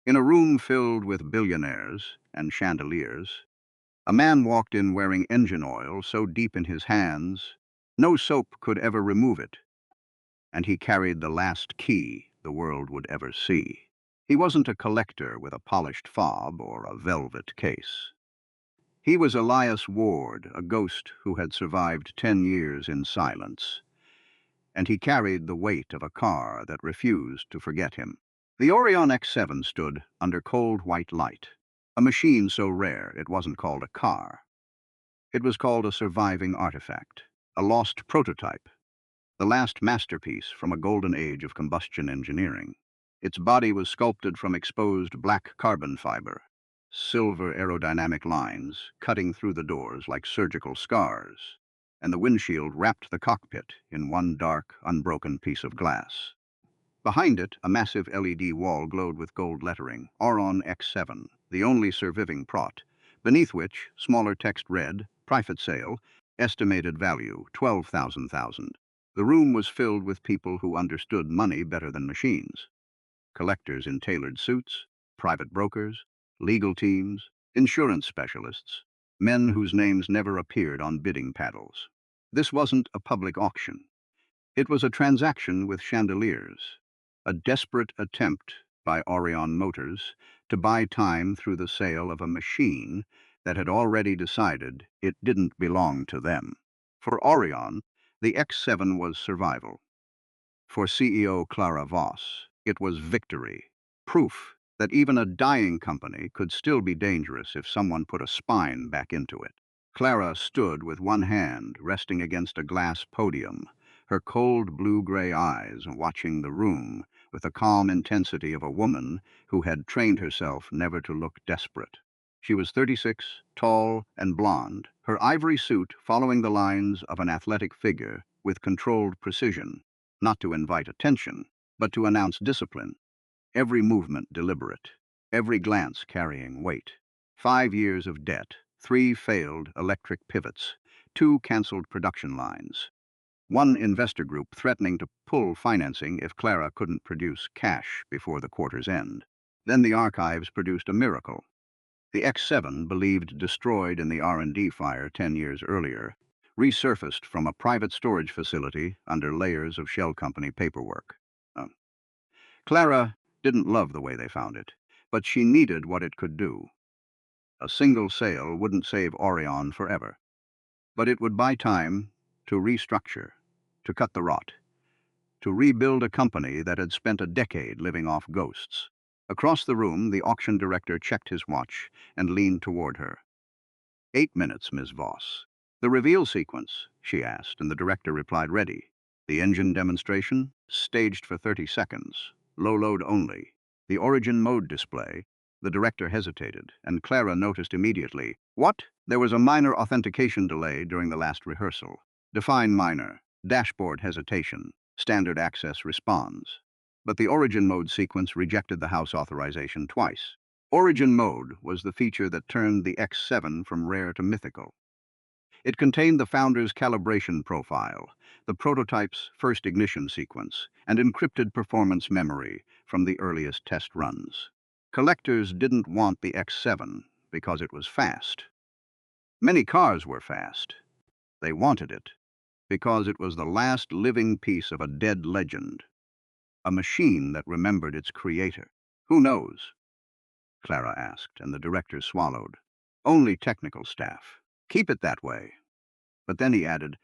In a room filled with billionaires and chandeliers, a man walked in wearing engine oil so deep in his hands, no soap could ever remove it, and he carried the last key the world would ever see. He wasn't a collector with a polished fob or a velvet case. He was Elias Ward, a ghost who had survived 10 years in silence, and he carried the weight of a car that refused to forget him. The Orion X7 stood under cold white light, a machine so rare it wasn't called a car. It was called a surviving artifact, a lost prototype, the last masterpiece from a golden age of combustion engineering. Its body was sculpted from exposed black carbon fiber, silver aerodynamic lines cutting through the doors like surgical scars, and the windshield wrapped the cockpit in one dark, unbroken piece of glass. Behind it, a massive LED wall glowed with gold lettering, Orion X7, the only surviving prot, beneath which smaller text read, Private Sale, estimated value, 12,000. The room was filled with people who understood money better than machines. Collectors in tailored suits, private brokers, legal teams, insurance specialists, men whose names never appeared on bidding paddles. This wasn't a public auction. It was a transaction with chandeliers, a desperate attempt by Orion Motors to buy time through the sale of a machine that had already decided it didn't belong to them. For Orion, the X7 was survival. For CEO Clara Voss, it was victory, proof that even a dying company could still be dangerous if someone put a spine back into it. Clara stood with one hand resting against a glass podium, her cold blue-gray eyes watching the room with the calm intensity of a woman who had trained herself never to look desperate. She was 36, tall and blonde, her ivory suit following the lines of an athletic figure with controlled precision, not to invite attention, but to announce discipline, every movement deliberate, every glance carrying weight. 5 years of debt, 3 failed electric pivots, 2 canceled production lines, one investor group threatening to pull financing if Clara couldn't produce cash before the quarter's end. Then the archives produced a miracle. The X7, believed destroyed in the R&D fire 10 years earlier, resurfaced from a private storage facility under layers of shell company paperwork. Clara didn't love the way they found it, but she needed what it could do. A single sale wouldn't save Orion forever, but it would buy time to restructure, to cut the rot, to rebuild a company that had spent a decade living off ghosts. Across the room, the auction director checked his watch and leaned toward her. 8 minutes, Ms. Voss. The reveal sequence, she asked, and the director replied, ready. The engine demonstration, staged for 30 seconds, low load only. The origin mode display. The director hesitated, and Clara noticed immediately. What? There was a minor authentication delay during the last rehearsal. Define minor. Dashboard hesitation. Standard access responds. But the origin mode sequence rejected the house authorization twice. Origin mode was the feature that turned the X7 from rare to mythical. It contained the founder's calibration profile, the prototype's first ignition sequence, and encrypted performance memory from the earliest test runs. Collectors didn't want the X7 because it was fast. Many cars were fast. They wanted it because it was the last living piece of a dead legend, a machine that remembered its creator. Who knows? Clara asked, and the director swallowed. Only technical staff. Keep it that way. But then he added,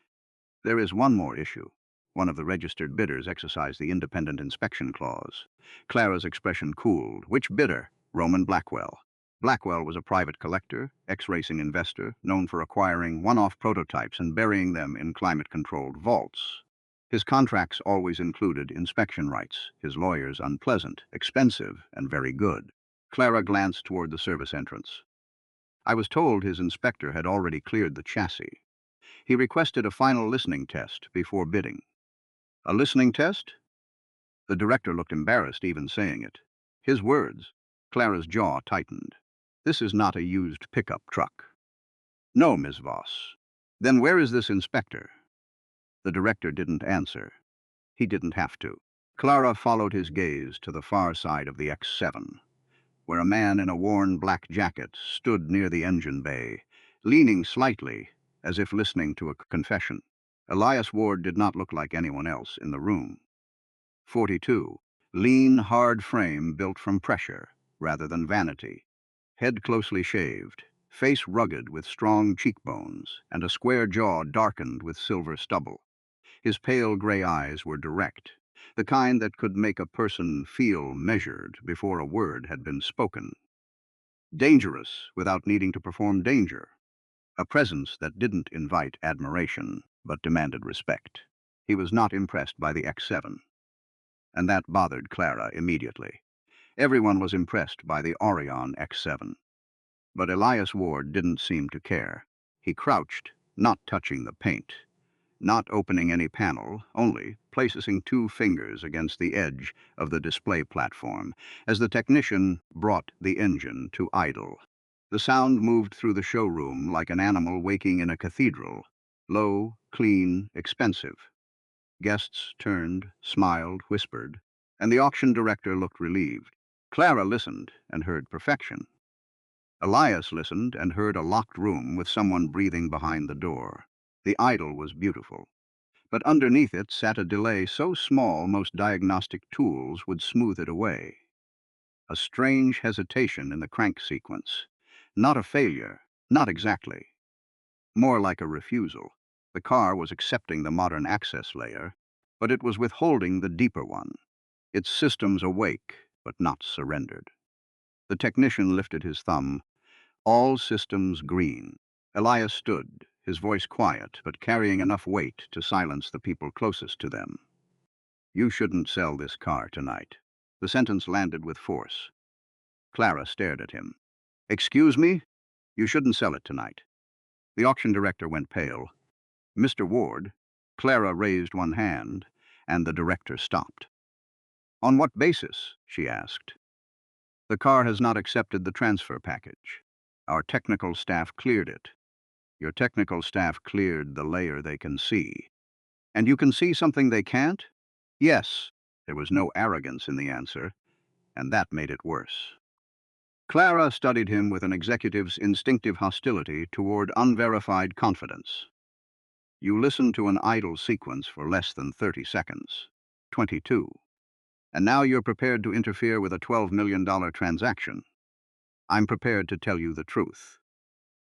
there is one more issue. One of the registered bidders exercised the independent inspection clause. Clara's expression cooled. Which bidder? Roman Blackwell. Blackwell was a private collector, ex-racing investor, known for acquiring one-off prototypes and burying them in climate-controlled vaults. His contracts always included inspection rights, his lawyers unpleasant, expensive, and very good. Clara glanced toward the service entrance. I was told his inspector had already cleared the chassis. He requested a final listening test before bidding. A listening test? The director looked embarrassed even saying it. His words. Clara's jaw tightened. This is not a used pickup truck. No, Ms. Voss. Then where is this inspector? The director didn't answer. He didn't have to. Clara followed his gaze to the far side of the X7. where a man in a worn black jacket stood near the engine bay, leaning slightly, as if listening to a confession. Elias Ward did not look like anyone else in the room. 42. Lean, hard frame built from pressure, rather than vanity. Head closely shaved, face rugged with strong cheekbones, and a square jaw darkened with silver stubble. His pale gray eyes were direct, the kind that could make a person feel measured before a word had been spoken. Dangerous without needing to perform danger. A presence that didn't invite admiration, but demanded respect. He was not impressed by the X7, and that bothered Clara immediately. Everyone was impressed by the Orion X7, but Elias Ward didn't seem to care. He crouched, not touching the paint, not opening any panel, only placing 2 fingers against the edge of the display platform as the technician brought the engine to idle. The sound moved through the showroom like an animal waking in a cathedral, low, clean, expensive. Guests turned, smiled, whispered, and the auction director looked relieved. Clara listened and heard perfection. Elias listened and heard a locked room with someone breathing behind the door. The idol was beautiful, but underneath it sat a delay so small most diagnostic tools would smooth it away. A strange hesitation in the crank sequence. Not a failure, not exactly. More like a refusal. The car was accepting the modern access layer, but it was withholding the deeper one. Its systems awake, but not surrendered. The technician lifted his thumb. All systems green. Elias stood, his voice quiet, but carrying enough weight to silence the people closest to them. You shouldn't sell this car tonight. The sentence landed with force. Clara stared at him. Excuse me? You shouldn't sell it tonight. The auction director went pale. Mr. Ward. Clara raised one hand, and the director stopped. On what basis? She asked. The car has not accepted the transfer package. Our technical staff cleared it. Your technical staff cleared the layer they can see. And you can see something they can't? Yes. There was no arrogance in the answer, and that made it worse. Clara studied him with an executive's instinctive hostility toward unverified confidence. You listened to an idle sequence for less than 30 seconds. 22. And now you're prepared to interfere with a $12 million transaction. I'm prepared to tell you the truth.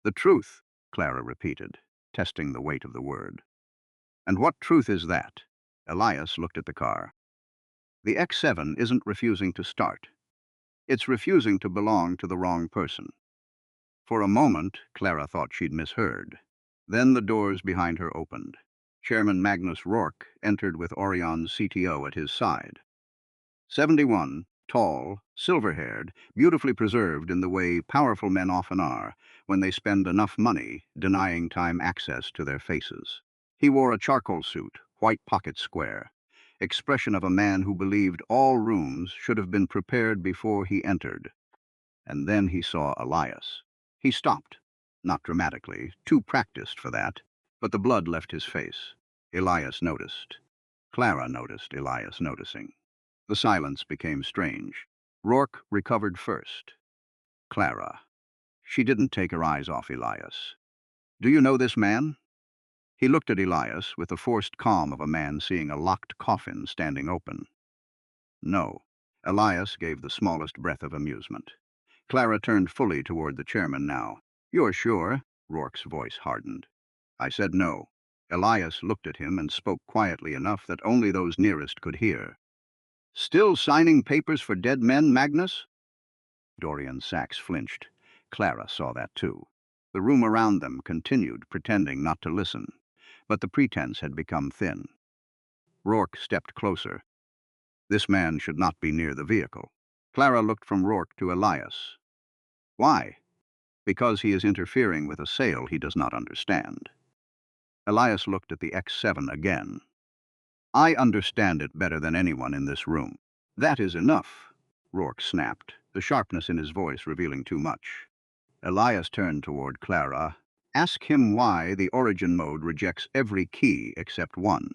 The truth, Clara repeated, testing the weight of the word. And what truth is that? Elias looked at the car. The X7 isn't refusing to start. It's refusing to belong to the wrong person. For a moment, Clara thought she'd misheard. Then the doors behind her opened. Chairman Magnus Rourke entered with Orion's CTO at his side. 71, tall, silver-haired, beautifully preserved in the way powerful men often are when they spend enough money denying time access to their faces. He wore a charcoal suit, white pocket square, expression of a man who believed all rooms should have been prepared before he entered. And then he saw Elias. He stopped, not dramatically, too practiced for that, but the blood left his face. Elias noticed. Clara noticed Elias noticing. The silence became strange. Rourke recovered first. Clara. She didn't take her eyes off Elias. Do you know this man? He looked at Elias with the forced calm of a man seeing a locked coffin standing open. No. Elias gave the smallest breath of amusement. Clara turned fully toward the chairman now. You're sure? Rourke's voice hardened. I said no. Elias looked at him and spoke quietly enough that only those nearest could hear. Still signing papers for dead men, Magnus? Dorian Sachs flinched. Clara saw that too. The room around them continued, pretending not to listen, but the pretense had become thin. Rourke stepped closer. This man should not be near the vehicle. Clara looked from Rourke to Elias. Why? Because he is interfering with a sale he does not understand. Elias looked at the X7 again. I understand it better than anyone in this room. That is enough, Rourke snapped, the sharpness in his voice revealing too much. Elias turned toward Clara. Ask him why the origin mode rejects every key except one.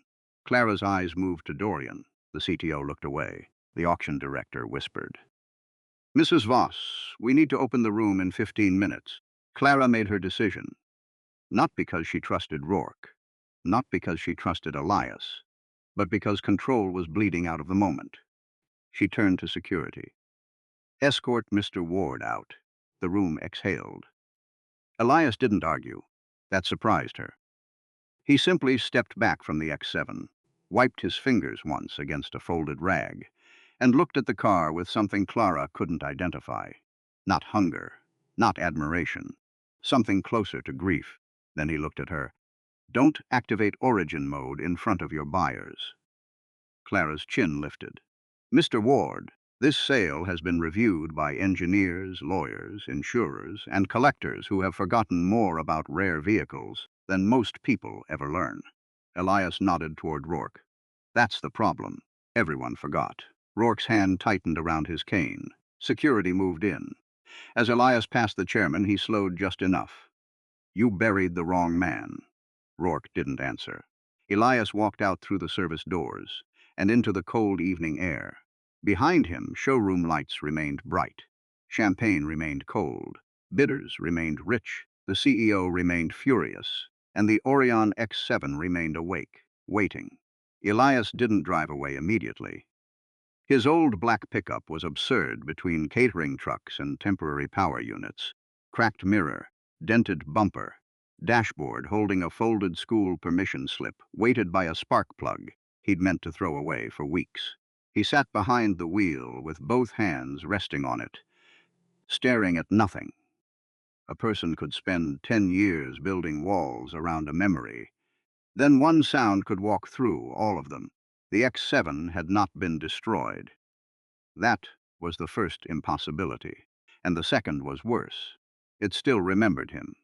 Clara's eyes moved to Dorian. The CTO looked away. The auction director whispered. Mrs. Voss, we need to open the room in 15 minutes. Clara made her decision, not because she trusted Rourke, not because she trusted Elias, but because control was bleeding out of the moment. She turned to security. Escort Mr. Ward out. The room exhaled. Elias didn't argue. That surprised her. He simply stepped back from the X7, wiped his fingers once against a folded rag, and looked at the car with something Clara couldn't identify. Not hunger, not admiration, something closer to grief. Then he looked at her. Don't activate origin mode in front of your buyers. Clara's chin lifted. Mr. Ward, this sale has been reviewed by engineers, lawyers, insurers, and collectors who have forgotten more about rare vehicles than most people ever learn. Elias nodded toward Rourke. That's the problem. Everyone forgot. Rourke's hand tightened around his cane. Security moved in. As Elias passed the chairman, he slowed just enough. You buried the wrong man. Rourke didn't answer. Elias walked out through the service doors and into the cold evening air. Behind him, showroom lights remained bright. Champagne remained cold. Bidders remained rich. The CEO remained furious. And the Orion X7 remained awake, waiting. Elias didn't drive away immediately. His old black pickup was absurd between catering trucks and temporary power units. Cracked mirror, dented bumper, dashboard holding a folded school permission slip, weighted by a spark plug he'd meant to throw away for weeks. He sat behind the wheel with both hands resting on it, staring at nothing. A person could spend 10 years building walls around a memory. Then one sound could walk through all of them. The X7 had not been destroyed. That was the first impossibility, and the second was worse. It still remembered him.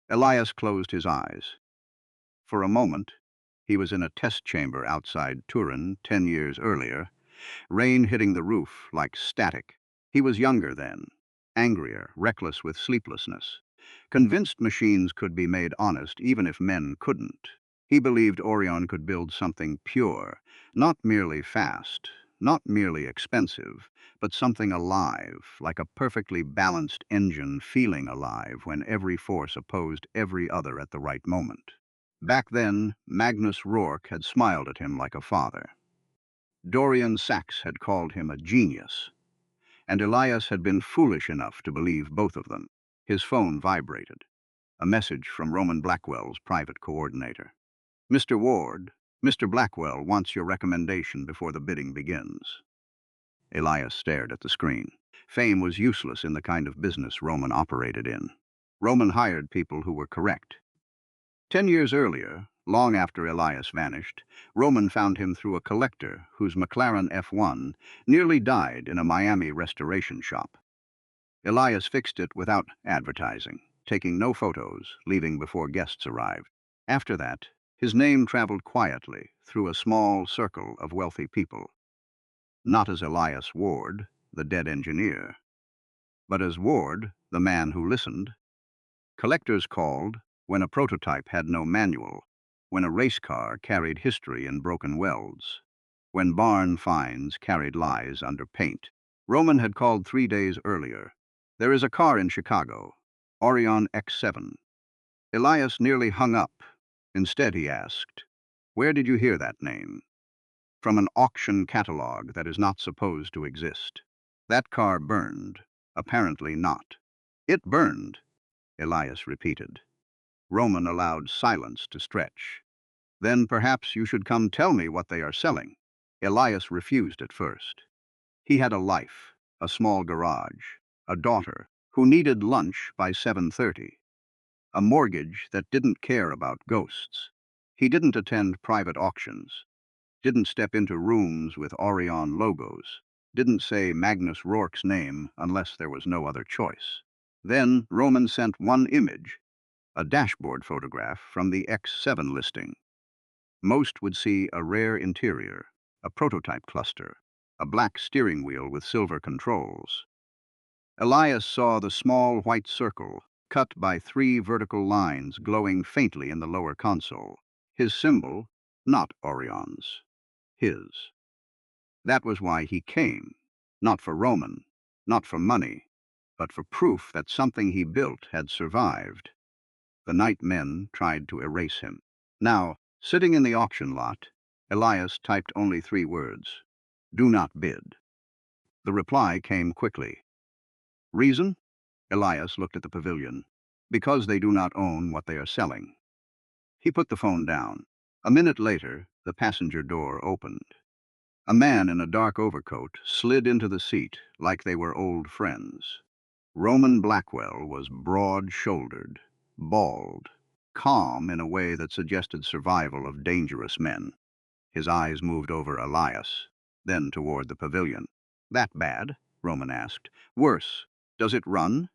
Elias closed his eyes. For a moment, he was in a test chamber outside Turin 10 years earlier, rain hitting the roof like static. He was younger then, angrier, reckless with sleeplessness, convinced machines could be made honest even if men couldn't. He believed Orion could build something pure, not merely fast, not merely expensive, but something alive, like a perfectly balanced engine feeling alive when every force opposed every other at the right moment. Back then, Magnus Rourke had smiled at him like a father. Dorian Sachs had called him a genius, and Elias had been foolish enough to believe both of them. His phone vibrated. A message from Roman Blackwell's private coordinator. Mr. Ward, Mr. Blackwell wants your recommendation before the bidding begins. Elias stared at the screen. Fame was useless in the kind of business Roman operated in. Roman hired people who were correct. 10 years earlier, long after Elias vanished, Roman found him through a collector whose McLaren F1 nearly died in a Miami restoration shop. Elias fixed it without advertising, taking no photos, leaving before guests arrived. After that, his name traveled quietly through a small circle of wealthy people, not as Elias Ward, the dead engineer, but as Ward, the man who listened. Collectors called when a prototype had no manual, when a race car carried history in broken welds, when barn finds carried lies under paint. Roman had called 3 days earlier. There is a car in Chicago, Orion X7. Elias nearly hung up. Instead, he asked, "Where did you hear that name?" "From an auction catalog that is not supposed to exist." "That car burned." "Apparently not." "It burned," Elias repeated. Roman allowed silence to stretch. "Then perhaps you should come tell me what they are selling." Elias refused at first. He had a life, a small garage, a daughter who needed lunch by 7:30, a mortgage that didn't care about ghosts. He didn't attend private auctions, didn't step into rooms with Orion logos, didn't say Magnus Rourke's name unless there was no other choice. Then Roman sent one image, a dashboard photograph from the X7 listing. Most would see a rare interior, a prototype cluster, a black steering wheel with silver controls. Elias saw the small white circle, cut by 3 vertical lines glowing faintly in the lower console. His symbol, not Orion's, his. That was why he came, not for Roman, not for money, but for proof that something he built had survived. The night men tried to erase him. Now, sitting in the auction lot, Elias typed only 3 words: "Do not bid." The reply came quickly. Reason? Elias looked at the pavilion. Because they do not own what they are selling. He put the phone down. A minute later, the passenger door opened. A man in a dark overcoat slid into the seat like they were old friends. Roman Blackwell was broad-shouldered, bald, calm in a way that suggested survival of dangerous men. His eyes moved over Elias, then toward the pavilion. "That bad?" Roman asked. "Worse. Does it run?"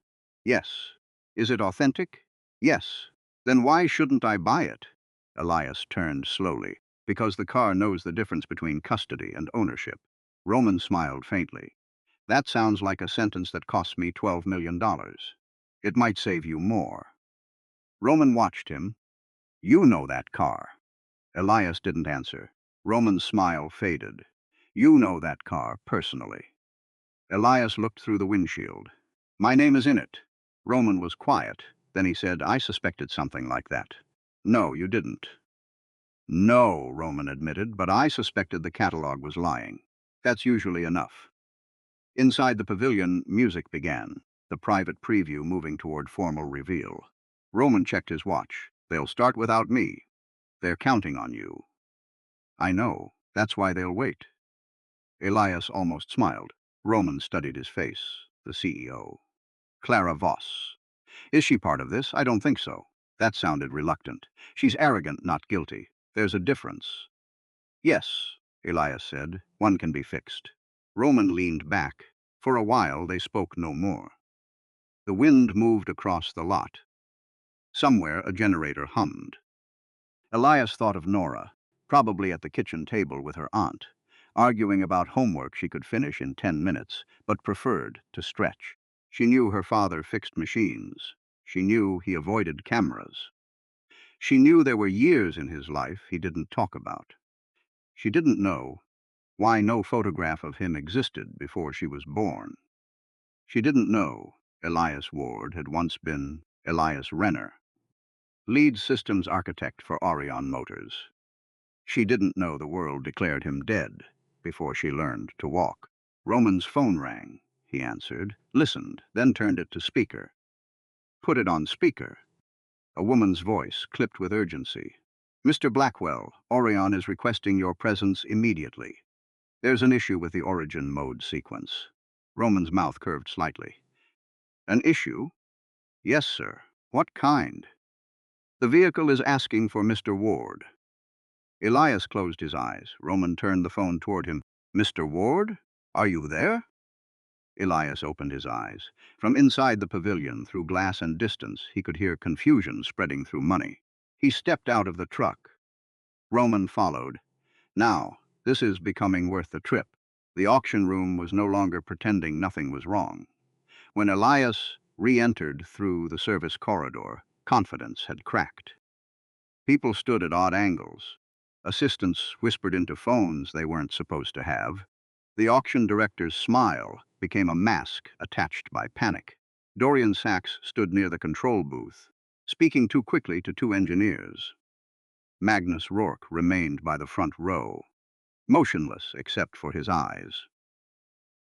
"Yes." "Is it authentic?" "Yes." "Then why shouldn't I buy it?" Elias turned slowly. "Because the car knows the difference between custody and ownership." Roman smiled faintly. "That sounds like a sentence that costs me $12 million. It might save you more." Roman watched him. "You know that car." Elias didn't answer. Roman's smile faded. "You know that car personally." Elias looked through the windshield. "My name is in it." Roman was quiet. Then he said, "I suspected something like that." "No, you didn't." "No," Roman admitted, "but I suspected the catalog was lying. That's usually enough." Inside the pavilion, music began, the private preview moving toward formal reveal. Roman checked his watch. "They'll start without me. They're counting on you." "I know. That's why they'll wait." Elias almost smiled. Roman studied his face. "The CEO. Clara Voss. Is she part of this? I don't think so." That sounded reluctant. "She's arrogant, not guilty. There's a difference." "Yes," Elias said. "One can be fixed." Roman leaned back. For a while they spoke no more. The wind moved across the lot. Somewhere a generator hummed. Elias thought of Nora, probably at the kitchen table with her aunt, arguing about homework she could finish in 10 minutes, but preferred to stretch. She knew her father fixed machines. She knew he avoided cameras. She knew there were years in his life he didn't talk about. She didn't know why no photograph of him existed before she was born. She didn't know Elias Ward had once been Elias Renner, lead systems architect for Orion Motors. She didn't know the world declared him dead before she learned to walk. Roman's phone rang. He answered, listened, then turned it to speaker. "Put it on speaker." A woman's voice clipped with urgency. "Mr. Blackwell, Orion is requesting your presence immediately. There's an issue with the origin mode sequence." Roman's mouth curved slightly. "An issue?" "Yes, sir." "What kind?" "The vehicle is asking for Mr. Ward." Elias closed his eyes. Roman turned the phone toward him. "Mr. Ward? Are you there?" Elias opened his eyes. From inside the pavilion, through glass and distance, he could hear confusion spreading through money. He stepped out of the truck. Roman followed. "Now, this is becoming worth the trip." The auction room was no longer pretending nothing was wrong. When Elias re-entered through the service corridor, confidence had cracked. People stood at odd angles. Assistants whispered into phones they weren't supposed to have. The auction director's smile became a mask attached by panic. Dorian Sachs stood near the control booth, speaking too quickly to 2 engineers. Magnus Rourke remained by the front row, motionless except for his eyes.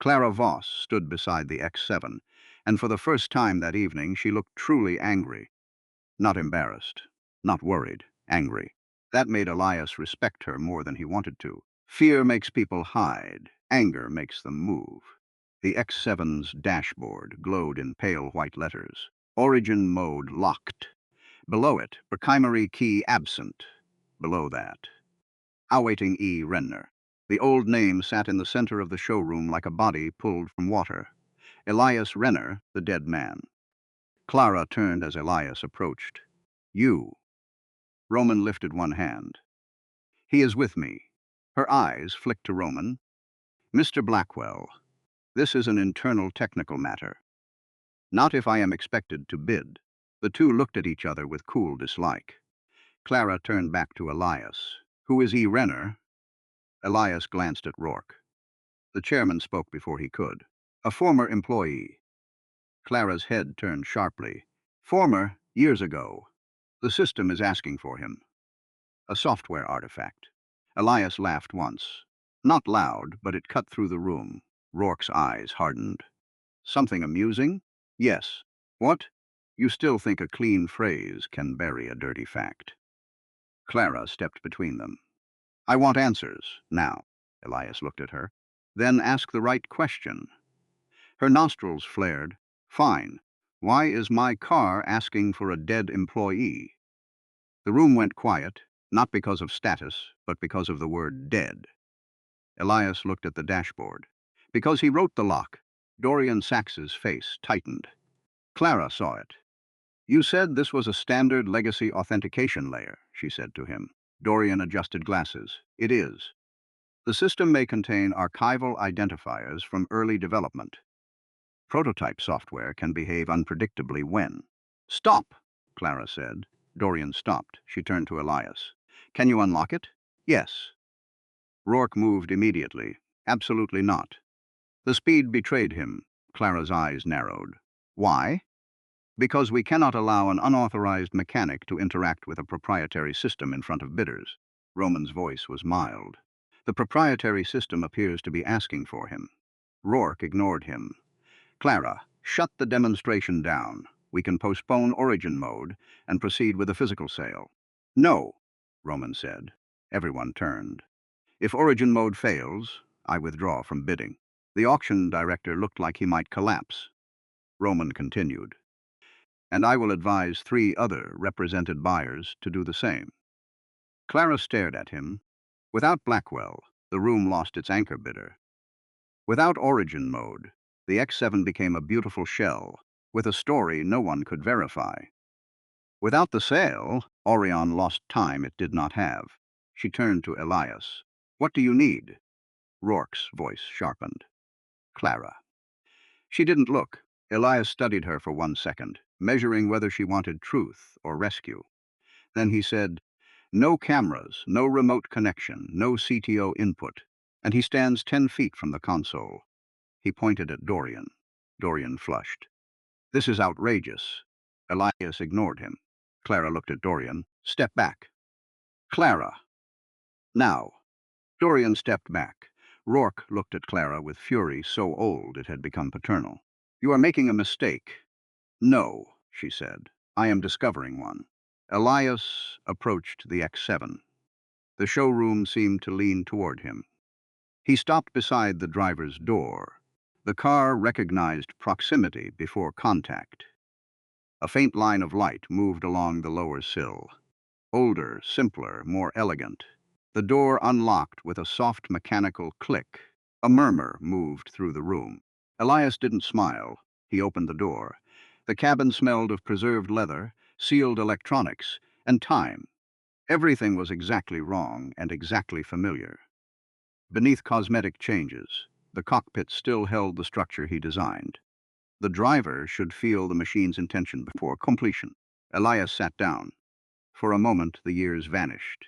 Clara Voss stood beside the X7, and for the first time that evening she looked truly angry. Not embarrassed, not worried, angry. That made Elias respect her more than he wanted to. Fear makes people hide. Anger makes them move. The X7's dashboard glowed in pale white letters. Origin mode locked. Below it, primary key absent. Below that, awaiting E. Renner. The old name sat in the center of the showroom like a body pulled from water. Elias Renner, the dead man. Clara turned as Elias approached. "You." Roman lifted one hand. "He is with me." Her eyes flicked to Roman. "Mr. Blackwell, this is an internal technical matter. Not if I am expected to bid." The two looked at each other with cool dislike. Clara turned back to Elias. "Who is E. Renner?" Elias glanced at Rourke. The chairman spoke before he could. A former employee. Clara's head turned sharply. Former, years ago. The system is asking for him. A software artifact. Elias laughed once. Not loud, but it cut through the room. Rourke's eyes hardened. Something amusing? Yes. What? You still think a clean phrase can bury a dirty fact. Clara stepped between them. I want answers, now. Elias looked at her. Then ask the right question. Her nostrils flared. Fine. Why is my car asking for a dead employee? The room went quiet, not because of status, but because of the word dead. Elias looked at the dashboard. Because he wrote the lock, Dorian Sax's face tightened. Clara saw it. You said this was a standard legacy authentication layer, she said to him. Dorian adjusted glasses. It is. The system may contain archival identifiers from early development. Prototype software can behave unpredictably when. Stop, Clara said. Dorian stopped. She turned to Elias. Can you unlock it? Yes. Rourke moved immediately. Absolutely not. The speed betrayed him. Clara's eyes narrowed. Why? Because we cannot allow an unauthorized mechanic to interact with a proprietary system in front of bidders. Roman's voice was mild. The proprietary system appears to be asking for him. Rourke ignored him. Clara, shut the demonstration down. We can postpone origin mode and proceed with a physical sale. No, Roman said. Everyone turned. If origin mode fails, I withdraw from bidding. The auction director looked like he might collapse. Roman continued. And I will advise 3 other represented buyers to do the same. Clara stared at him. Without Blackwell, the room lost its anchor bidder. Without origin mode, the X7 became a beautiful shell, with a story no one could verify. Without the sale, Orion lost time it did not have. She turned to Elias. What do you need? Rourke's voice sharpened. Clara. She didn't look. Elias studied her for 1 second, measuring whether she wanted truth or rescue. Then he said, no cameras, no remote connection, no CTO input, and he stands 10 feet from the console. He pointed at Dorian. Dorian flushed. This is outrageous. Elias ignored him. Clara looked at Dorian. Step back. Clara. Now. Dorian stepped back. Rourke looked at Clara with fury so old it had become paternal. You are making a mistake. No, she said. I am discovering one. Elias approached the X7. The showroom seemed to lean toward him. He stopped beside the driver's door. The car recognized proximity before contact. A faint line of light moved along the lower sill. Older, simpler, more elegant. The door unlocked with a soft mechanical click. A murmur moved through the room. Elias didn't smile. He opened the door. The cabin smelled of preserved leather, sealed electronics, and time. Everything was exactly wrong and exactly familiar. Beneath cosmetic changes, the cockpit still held the structure he designed. The driver should feel the machine's intention before completion. Elias sat down. For a moment, the years vanished.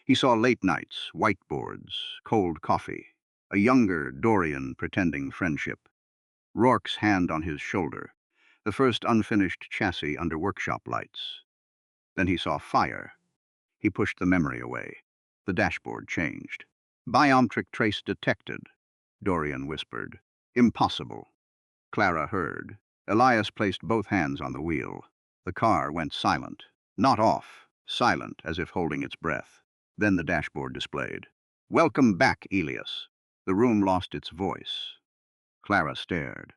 He saw late nights, whiteboards, cold coffee, a younger Dorian pretending friendship. Rourke's hand on his shoulder, the first unfinished chassis under workshop lights. Then he saw fire. He pushed the memory away. The dashboard changed. Biometric trace detected, Dorian whispered. Impossible. Clara heard. Elias placed both hands on the wheel. The car went silent. Not off, silent as if holding its breath. Then the dashboard displayed. Welcome back, Elias. The room lost its voice. Clara stared.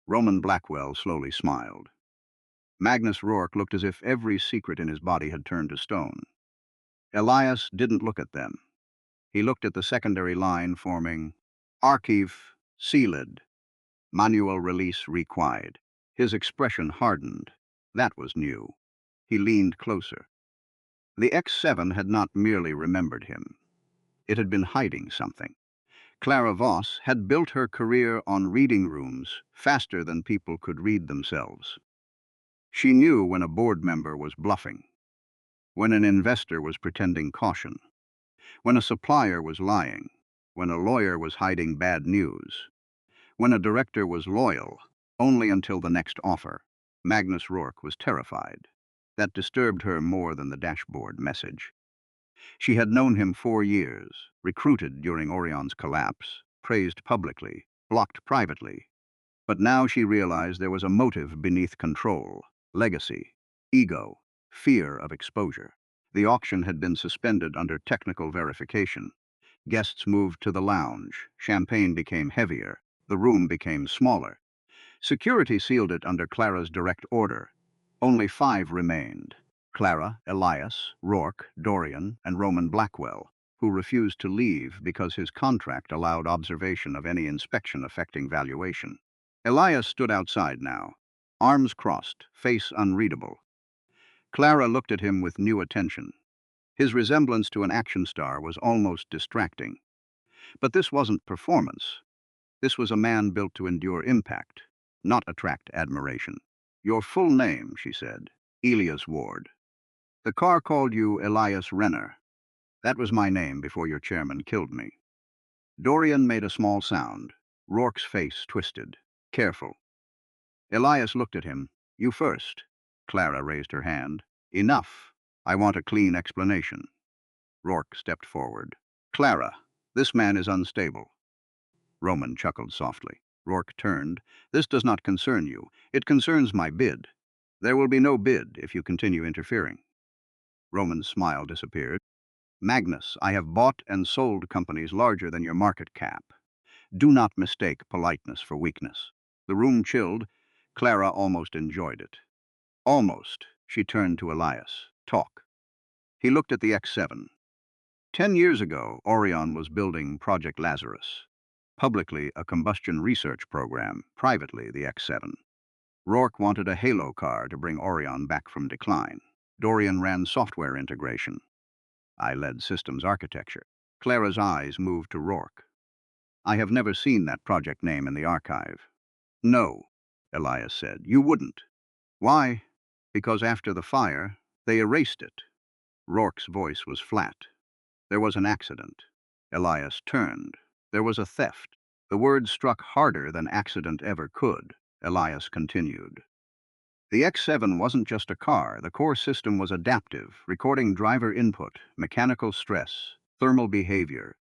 Roman Blackwell slowly smiled. Magnus Rourke looked as if every secret in his body had turned to stone. Elias didn't look at them. He looked at the secondary line forming Archive sealed. Manual release required. His expression hardened. That was new. He leaned closer. The X7 had not merely remembered him. It had been hiding something. Clara Voss had built her career on reading rooms faster than people could read themselves. She knew when a board member was bluffing, when an investor was pretending caution, when a supplier was lying, when a lawyer was hiding bad news. When a director was loyal, only until the next offer. Magnus Rourke was terrified. That disturbed her more than the dashboard message. She had known him 4 years, recruited during Orion's collapse, praised publicly, blocked privately. But now she realized there was a motive beneath control, legacy, ego, fear of exposure. The auction had been suspended under technical verification. Guests moved to the lounge. Champagne became heavier. The room became smaller. Security sealed it under Clara's direct order. Only 5 remained: Clara, Elias, Rourke, Dorian, and Roman Blackwell, who refused to leave because his contract allowed observation of any inspection affecting valuation. Elias stood outside now, arms crossed, face unreadable. Clara looked at him with new attention. His resemblance to an action star was almost distracting. But this wasn't performance. This was a man built to endure impact, not attract admiration. "Your full name," she said. "Elias Ward. The car called you Elias Renner. That was my name before your chairman killed me." Dorian made a small sound. Rourke's face twisted. "Careful." Elias looked at him. "You first." Clara raised her hand. "Enough. I want a clean explanation." Rourke stepped forward. "Clara, this man is unstable." Roman chuckled softly. Rourke turned. "This does not concern you. It concerns my bid. There will be no bid if you continue interfering." Roman's smile disappeared. "Magnus, I have bought and sold companies larger than your market cap. Do not mistake politeness for weakness." The room chilled. Clara almost enjoyed it. Almost. She turned to Elias. "Talk." He looked at the X7. 10 years ago, Orion was building Project Lazarus. Publicly, a combustion research program. Privately, the X7. Rourke wanted a halo car to bring Orion back from decline. Dorian ran software integration. I led systems architecture. Clara's eyes moved to Rourke. "I have never seen that project name in the archive." "No," Elias said. "You wouldn't." "Why?" "Because after the fire, they erased it." Rourke's voice was flat. "There was an accident." Elias turned. "There was a theft." The word struck harder than accident ever could. Elias continued. "The X7 wasn't just a car. The core system was adaptive, recording driver input, mechanical stress, thermal behavior,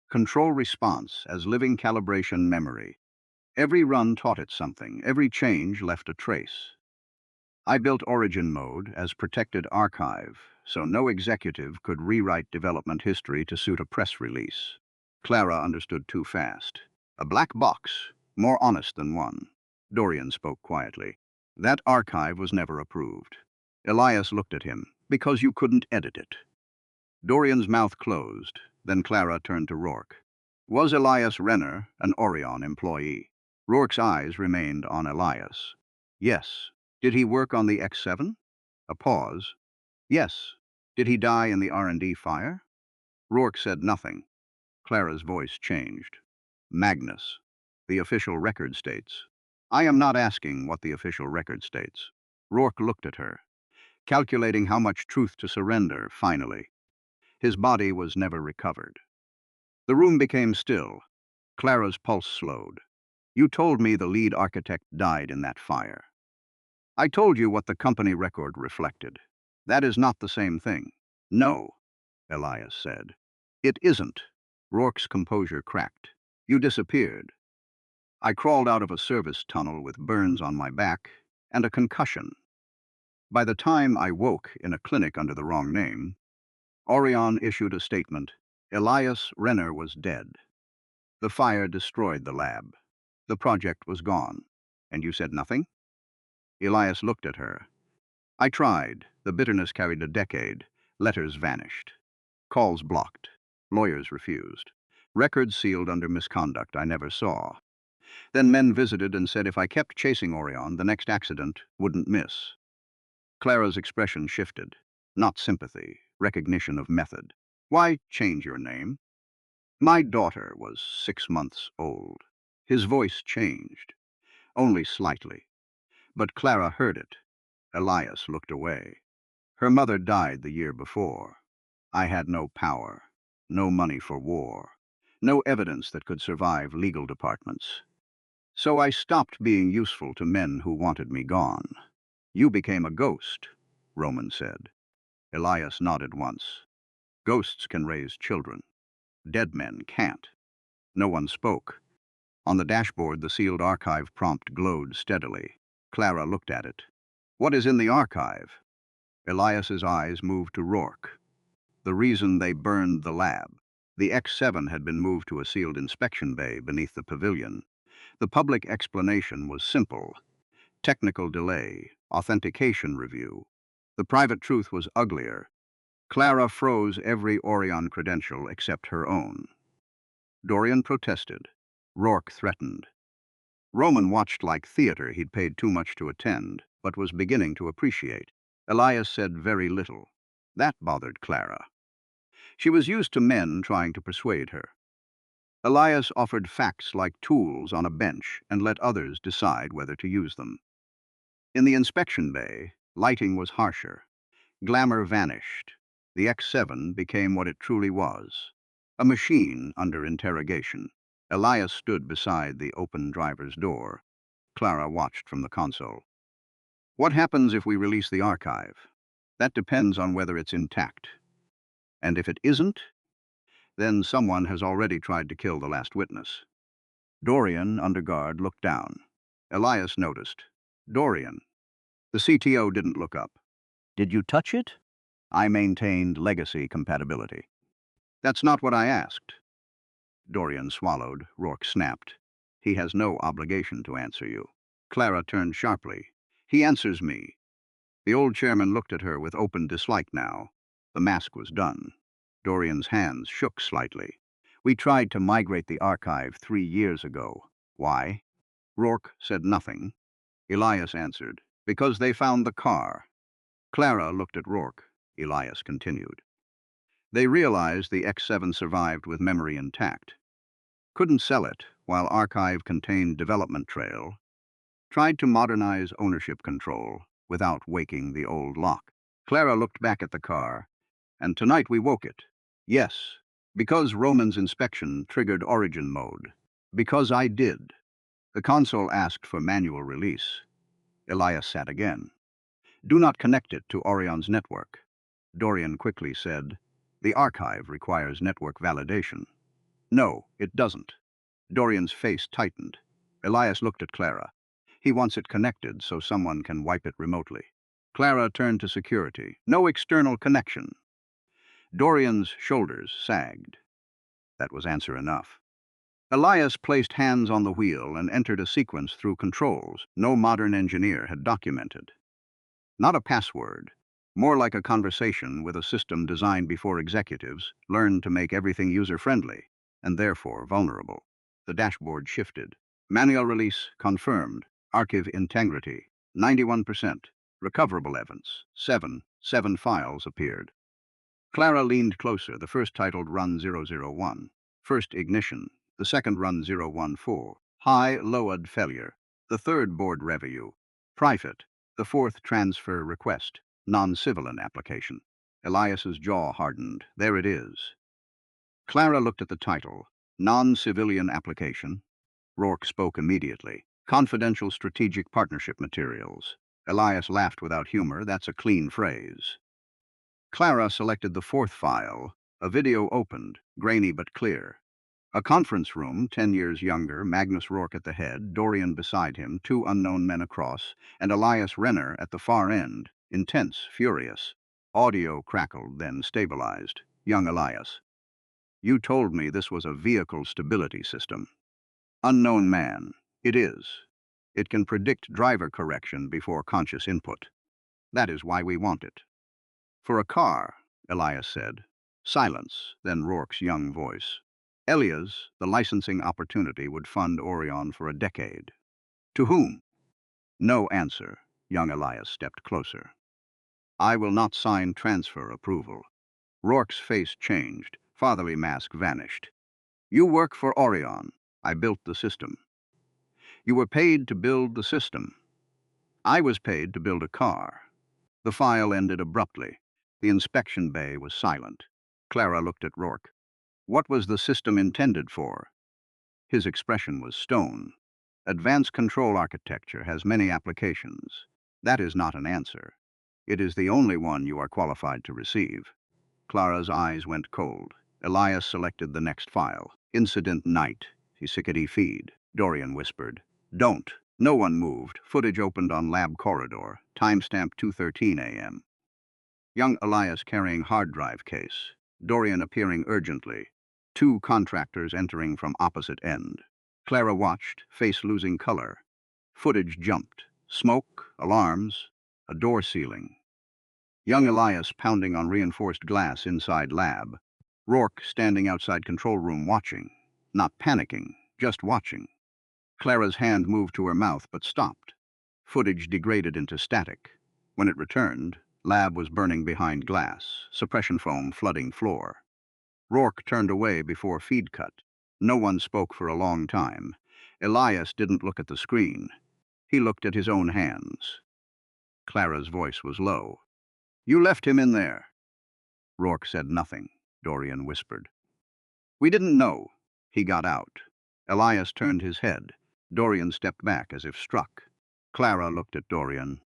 control response as living calibration memory. Every run taught it something. Every change left a trace. I built Origin Mode as protected archive, so no executive could rewrite development history to suit a press release." Clara understood too fast. "A black box, more honest than one." Dorian spoke quietly. "That archive was never approved." Elias looked at him. "Because you couldn't edit it." Dorian's mouth closed. Then Clara turned to Rourke. "Was Elias Renner an Orion employee?" Rourke's eyes remained on Elias. "Yes." "Did he work on the X7? A pause. "Yes." "Did he die in the R&D fire?" Rourke said nothing. Clara's voice changed. "Magnus. The official record states." "I am not asking what the official record states." Rourke looked at her, calculating how much truth to surrender, finally. His body was never recovered. The room became still. Clara's pulse slowed. "You told me the lead architect died in that fire." "I told you what the company record reflected. That is not the same thing." "No," Elias said. "It isn't." Rourke's composure cracked. "You disappeared. I crawled out of a service tunnel with burns on my back and a concussion. By the time I woke in a clinic under the wrong name, Orion issued a statement. Elias Renner was dead. The fire destroyed the lab. The project was gone. And you said nothing?" Elias looked at her. "I tried. The bitterness carried a decade. Letters vanished. Calls blocked. Lawyers refused. Records sealed under misconduct I never saw. Then men visited and said if I kept chasing Orion, the next accident wouldn't miss." Clara's expression shifted. Not sympathy, recognition of method. "Why change your name?" "My daughter was 6 months old." His voice changed, only slightly. But Clara heard it. Elias looked away. "Her mother died the year before. I had no power, no money for war, no evidence that could survive legal departments. So I stopped being useful to men who wanted me gone. You became a ghost, Roman said. Elias nodded once. Ghosts can raise children. Dead men can't. No one spoke. On the dashboard, the sealed archive prompt glowed steadily. Clara looked at it. What is in the archive? Elias's eyes moved to Rourke. The reason they burned the lab. The X-7 had been moved to a sealed inspection bay beneath the pavilion. The public explanation was simple. Technical delay, authentication review. The private truth was uglier. Clara froze every Orion credential except her own. Dorian protested. Rourke threatened. Roman watched like theater he'd paid too much to attend, but was beginning to appreciate. Elias said very little. That bothered Clara. She was used to men trying to persuade her. Elias offered facts like tools on a bench and let others decide whether to use them. In the inspection bay, lighting was harsher. Glamour vanished. The X-7 became what it truly was, a machine under interrogation. Elias stood beside the open driver's door. Clara watched from the console. What happens if we release the archive? That depends on whether it's intact. And if it isn't, then someone has already tried to kill the last witness. Dorian, under guard, looked down. Elias noticed. Dorian. The CTO didn't look up. Did you touch it? I maintained legacy compatibility. That's not what I asked. Dorian swallowed. Rourke snapped. He has no obligation to answer you. Clara turned sharply. He answers me. The old chairman looked at her with open dislike now. The mask was done. Dorian's hands shook slightly. We tried to migrate the archive 3 years ago. Why? Rourke said nothing. Elias answered, because they found the car. Clara looked at Rourke. Elias continued. They realized the X-7 survived with memory intact. Couldn't sell it while archive contained development trail. Tried to modernize ownership control without waking the old lock. Clara looked back at the car, and tonight we woke it. Yes, because Roman's inspection triggered origin mode. Because I did. The console asked for manual release. Elias sat again. Do not connect it to Orion's network. Dorian quickly said, the archive requires network validation. No, it doesn't. Dorian's face tightened. Elias looked at Clara. He wants it connected so someone can wipe it remotely. Clara turned to security. No external connection. Dorian's shoulders sagged. That was answer enough. Elias placed hands on the wheel and entered a sequence through controls no modern engineer had documented. Not a password, more like a conversation with a system designed before executives learned to make everything user-friendly and therefore vulnerable. The dashboard shifted. Manual release confirmed. Archive integrity 91%. Recoverable evidence 7 files appeared. Clara leaned closer. The first titled Run 001. First ignition. The second Run 014. High load failure. The third board review. Private. The fourth transfer request. Non-civilian application. Elias's jaw hardened. There it is. Clara looked at the title. Non-civilian application. Rourke spoke immediately. Confidential strategic partnership materials. Elias laughed without humor. That's a clean phrase. Clara selected the fourth file. A video opened, grainy but clear. A conference room, 10 years younger, Magnus Rourke at the head, Dorian beside him, 2 unknown men across, and Elias Renner at the far end, intense, furious. Audio crackled, then stabilized. Young Elias. You told me this was a vehicle stability system. Unknown man. It is. It can predict driver correction before conscious input. That is why we want it. For a car, Elias said. Silence, then Rourke's young voice. Elias, the licensing opportunity would fund Orion for a decade. To whom? No answer. Young Elias stepped closer. I will not sign transfer approval. Rourke's face changed. Fatherly mask vanished. You work for Orion. I built the system. You were paid to build the system. I was paid to build a car. The file ended abruptly. The inspection bay was silent. Clara looked at Rourke. What was the system intended for? His expression was stone. Advanced control architecture has many applications. That is not an answer. It is the only one you are qualified to receive. Clara's eyes went cold. Elias selected the next file. Incident night. Sickety feed. Dorian whispered. Don't. No one moved. Footage opened on lab corridor. Timestamp 2:13 a.m. Young Elias carrying hard drive case. Dorian appearing urgently. Two contractors entering from opposite end. Clara watched, face losing color. Footage jumped. Smoke, alarms, a door ceiling. Young Elias pounding on reinforced glass inside lab. Rourke standing outside control room watching. Not panicking, just watching. Clara's hand moved to her mouth but stopped. Footage degraded into static. When it returned, lab was burning behind glass, suppression foam flooding floor. Rourke turned away before feed cut. No one spoke for a long time. Elias didn't look at the screen. He looked at his own hands. Clara's voice was low. You left him in there. Rourke said nothing. Dorian whispered. We didn't know. He got out. Elias turned his head. Dorian stepped back as if struck. Clara looked at Dorian.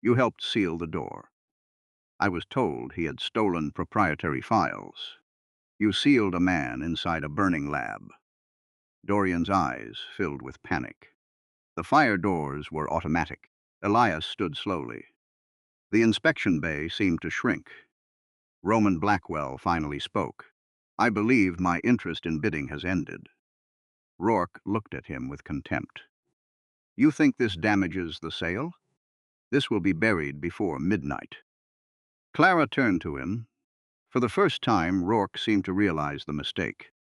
You helped seal the door. I was told he had stolen proprietary files. You sealed a man inside a burning lab. Dorian's eyes filled with panic. The fire doors were automatic. Elias stood slowly. The inspection bay seemed to shrink. Roman Blackwell finally spoke. I believe my interest in bidding has ended. Rourke looked at him with contempt. You think this damages the sale? This will be buried before midnight. Clara turned to him. For the first time, Rourke seemed to realize the mistake.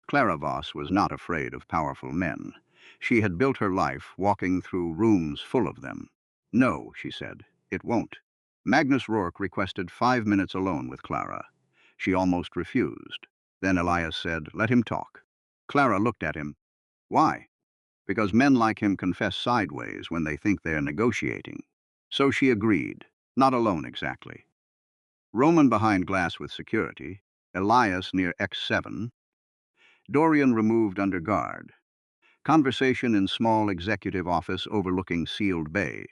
Clara Voss was not afraid of powerful men. She had built her life walking through rooms full of them. No, she said, it won't. Magnus Rourke requested 5 minutes alone with Clara. She almost refused. Then Elias said, let him talk. Clara looked at him. Why? Because men like him confess sideways when they think they're negotiating. So she agreed, not alone exactly. Roman behind glass with security, Elias near X7, Dorian removed under guard. Conversation in small executive office overlooking sealed bay.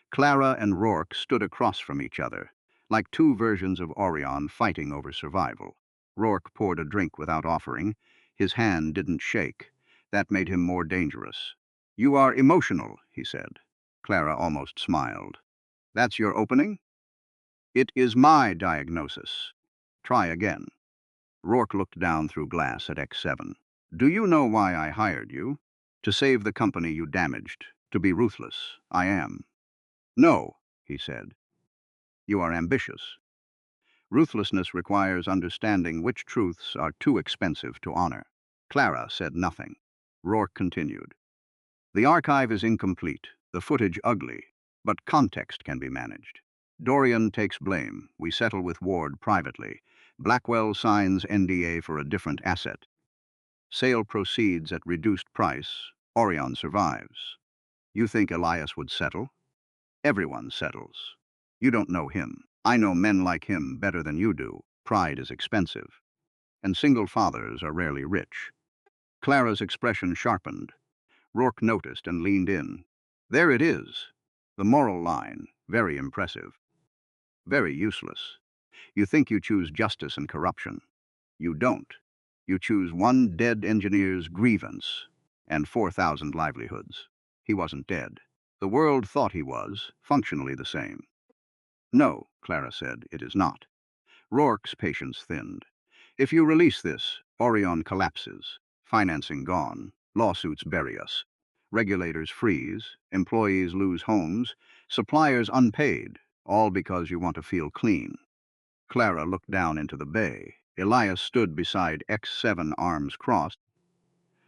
Clara and Rourke stood across from each other, like two versions of Orion fighting over survival. Rourke poured a drink without offering. His hand didn't shake. That made him more dangerous. You are emotional, he said. Clara almost smiled. That's your opening? It is my diagnosis. Try again. Rourke looked down through glass at X7. Do you know why I hired you? To save the company you damaged. To be ruthless. I am. No, he said. You are ambitious. Ruthlessness requires understanding which truths are too expensive to honor. Clara said nothing. Rourke continued. The archive is incomplete, the footage ugly, but context can be managed. Dorian takes blame. We settle with Ward privately. Blackwell signs NDA for a different asset. Sale proceeds at reduced price. Orion survives. You think Elias would settle? Everyone settles. You don't know him. I know men like him better than you do. Pride is expensive. And single fathers are rarely rich. Clara's expression sharpened. Rourke noticed and leaned in. There it is. The moral line. Very impressive. Very useless. You think you choose justice and corruption. You don't. You choose one dead engineer's grievance and 4,000 livelihoods. He wasn't dead. The world thought he was, functionally the same. No, Clara said, it is not. Rourke's patience thinned. If you release this, Orion collapses. Financing gone. Lawsuits bury us. Regulators freeze. Employees lose homes. Suppliers unpaid. All because you want to feel clean. Clara looked down into the bay. Elias stood beside X7, arms crossed,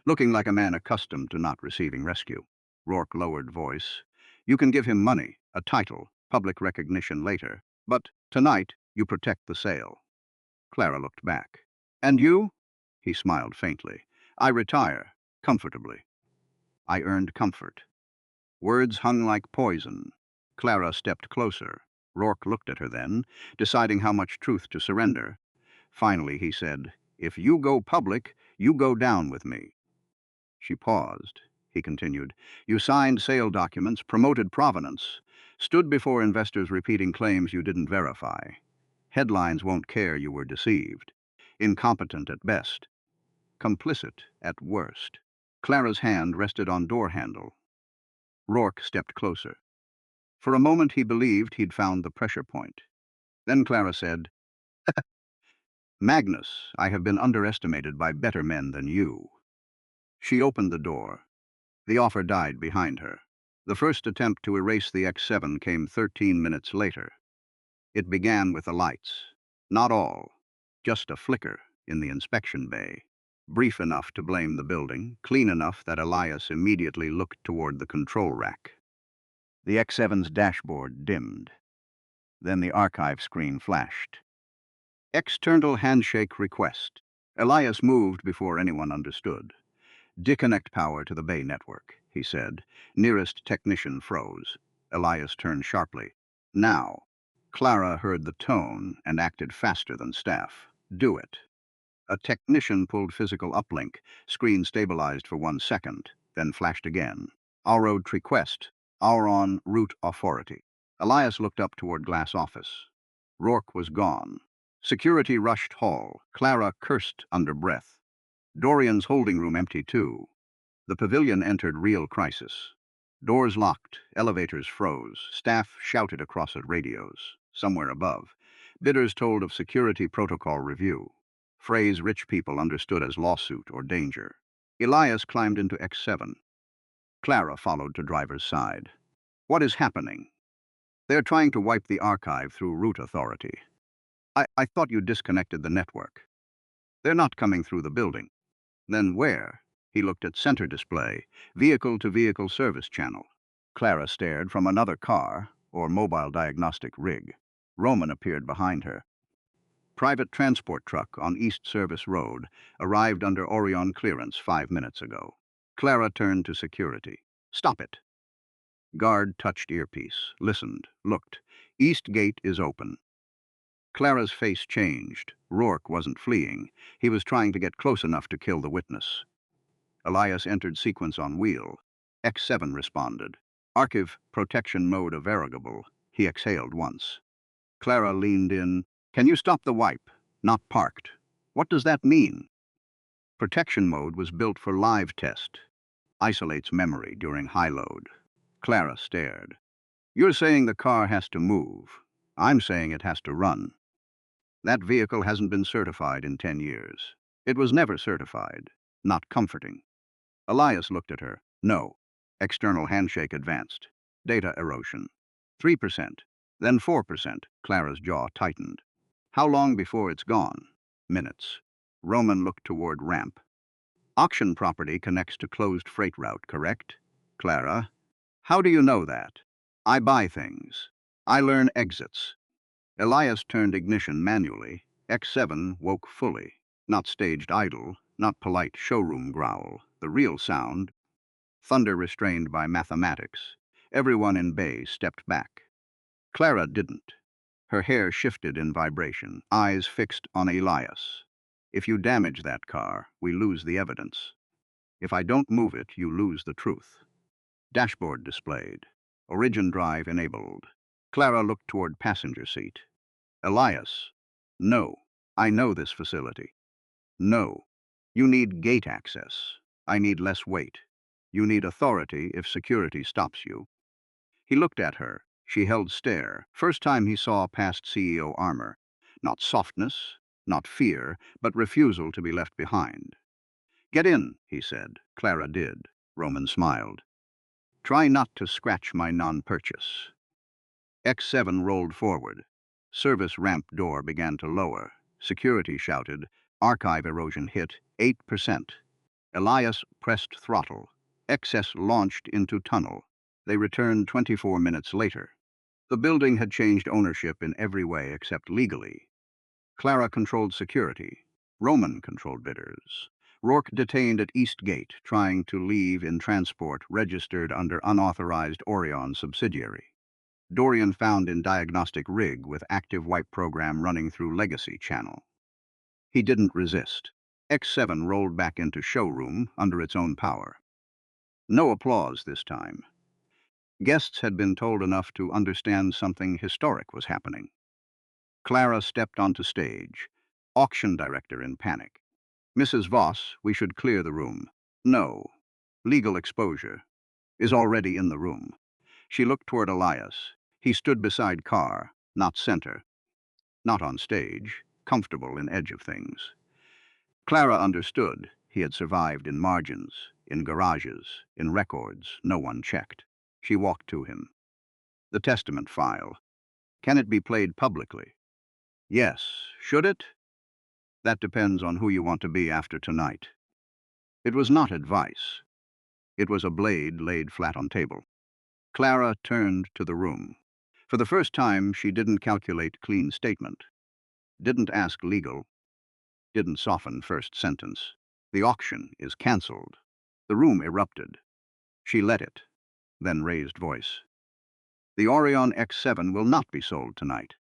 looking like a man accustomed to not receiving rescue. Rourke lowered voice. You can give him money, a title, public recognition later, but tonight you protect the sale. Clara looked back. And you? He smiled faintly. I retire, comfortably. I earned comfort. Words hung like poison. Clara stepped closer. Rourke looked at her then, deciding how much truth to surrender. Finally, he said, if you go public, you go down with me. She paused. he continued. You signed sale documents, promoted provenance, stood before investors repeating claims you didn't verify. Headlines won't care you were deceived. Incompetent at best. Complicit at worst. Clara's hand rested on door handle. Rourke stepped closer. For a moment he believed he'd found the pressure point. Then Clara said, Magnus, I have been underestimated by better men than you. She opened the door. The offer died behind her. The first attempt to erase the X7 came 13 minutes later. It began with the lights. Not all. Just a flicker in the inspection bay. Brief enough to blame the building, clean enough that Elias immediately looked toward the control rack. The X7's dashboard dimmed. Then the archive screen flashed. External handshake request. Elias moved before anyone understood. Disconnect power to the Bay network, he said. Nearest technician froze. Elias turned sharply. Now. Clara heard the tone and acted faster than staff. Do it. A technician pulled physical uplink. Screen stabilized for 1 second, then flashed again. Aurod request. Auron root authority. Elias looked up toward glass office. Rourke was gone. Security rushed hall. Clara cursed under breath. Dorian's holding room empty too. The pavilion entered real crisis. Doors locked, elevators froze, staff shouted across at radios. Somewhere above, bidders told of security protocol review. Phrase rich people understood as lawsuit or danger. Elias climbed into X7. Clara followed to driver's side. What is happening? They're trying to wipe the archive through root authority. I thought you disconnected the network. They're not coming through the building. Then where? He looked at center display, vehicle-to-vehicle service channel. Clara stared from another car, or mobile diagnostic rig. Roman appeared behind her. Private transport truck on East Service Road arrived under Orion clearance 5 minutes ago. Clara turned to security. Stop it. Guard touched earpiece, listened, looked. East gate is open. Clara's face changed. Rourke wasn't fleeing. He was trying to get close enough to kill the witness. Elias entered sequence on wheel. X7 responded. Archive protection mode available. He exhaled once. Clara leaned in. Can you stop the wipe? Not parked. What does that mean? Protection mode was built for live test. Isolates memory during high load. Clara stared. You're saying the car has to move. I'm saying it has to run. That vehicle hasn't been certified in 10 years. It was never certified. Not comforting. Elias looked at her. No. External handshake advanced. Data erosion. 3%. Then 4%. Clara's jaw tightened. How long before it's gone? Minutes. Roman looked toward ramp. Auction property connects to closed freight route, correct? Clara. How do you know that? I buy things. I learn exits. Elias turned ignition manually. X7 woke fully. Not staged idle, not polite showroom growl. The real sound. Thunder restrained by mathematics. Everyone in bay stepped back. Clara didn't. Her hair shifted in vibration, eyes fixed on Elias. If you damage that car, we lose the evidence. If I don't move it, you lose the truth. Dashboard displayed. Origin drive enabled. Clara looked toward passenger seat. Elias. No. I know this facility. No. You need gate access. I need less weight. You need authority if security stops you. He looked at her. She held stare. First time he saw past CEO armor. Not softness, not fear, but refusal to be left behind. Get in, he said. Clara did. Roman smiled. Try not to scratch my non-purchase. X7 rolled forward. Service ramp door began to lower. Security shouted. Archive erosion hit 8%. Elias pressed throttle. XS launched into tunnel. They returned 24 minutes later. The building had changed ownership in every way except legally. Clara controlled security. Roman controlled bidders. Rourke detained at East Gate, trying to leave in transport registered under unauthorized Orion subsidiary. Dorian found in diagnostic rig with active wipe program running through legacy channel. He didn't resist. X7 rolled back into showroom under its own power. No applause this time. Guests had been told enough to understand something historic was happening. Clara stepped onto stage, auction director in panic. Mrs. Voss, we should clear the room. No. Legal exposure. Is already in the room. She looked toward Elias. He stood beside Carr, not center, not on stage, comfortable in edge of things. Clara understood. He had survived in margins, in garages, in records no one checked. She walked to him. The testament file. Can it be played publicly? Yes. Should it? That depends on who you want to be after tonight. It was not advice. It was a blade laid flat on table. Clara turned to the room. For the first time, she didn't calculate clean statement, didn't ask legal, didn't soften first sentence. The auction is cancelled. The room erupted. She let it, then raised voice. The Orion X7 will not be sold tonight.